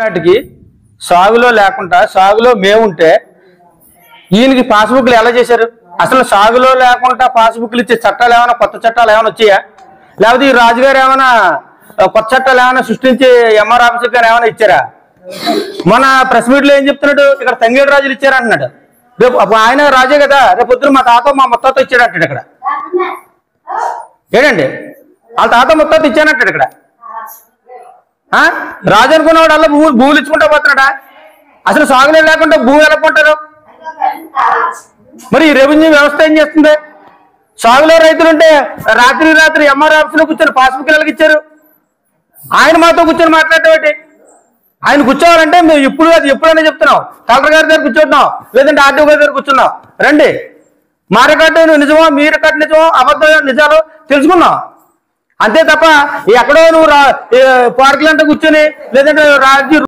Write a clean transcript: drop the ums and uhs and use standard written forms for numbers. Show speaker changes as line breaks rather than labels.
నాటికి సాగులో లేకుండా సాగులో మేముంటే ఈయనకి పాస్బుక్లు ఎలా చేశారు? అసలు సాగులో లేకుండా పాస్బుక్లు ఇచ్చే చట్టాలు ఏమైనా కొత్త చట్టాలు ఏమైనా వచ్చాయా? లేకపోతే ఈ రాజుగారు ఏమైనా కొత్త చట్టాలు ఏమైనా సృష్టించి ఎంఆర్ ఆఫీసర్ గారు ఏమైనా ఇచ్చారా? మన ప్రెస్ మీట్ లో ఏం చెప్తున్నాడు, ఇక్కడ తంగేడు రాజులు ఇచ్చారంటున్నాడు. రేపు ఆయన రాజే కదా, రేపు పొద్దున మా తాత మా ముత్తాత ఇచ్చాడంటాడు. ఇక్కడ ఏంటండి వాళ్ళ తాత ముత్తాత ఇచ్చానంటాడు. ఇక్కడ రాజు అనుకున్నవాడు అలా భూములు ఇచ్చుకుంటా పోతున్నాడా? అసలు సాగులే లేకుండా భూమి ఎలా కొంటారు? మరి ఈ రెవెన్యూ వ్యవస్థ ఏం చేస్తుంది? సాగులో రైతులుంటే రాత్రి ఎంఆర్ ఆఫీస్ లో కూర్చొని పాస్బుక్ ఎలాగ ఇచ్చారు? ఆయన మాతో కూర్చొని మాట్లాడేటి? ఆయన కూర్చోవాలంటే మేము ఇప్పుడు అది ఎప్పుడైనా చెప్తున్నాం, కలెక్టర్ గారి దగ్గర కూర్చుంటున్నాం, లేదంటే ఆర్టీఓ గారి దగ్గర కూర్చున్నాం. రండి, మా రికార్డు నిజమో మీ రికార్డు నిజమో అబద్ధం నిజాలు తెలుసుకున్నాం అంతే తప్ప ఎక్కడో నువ్వు పార్కులంటే కూర్చొని లేదంటే రాజు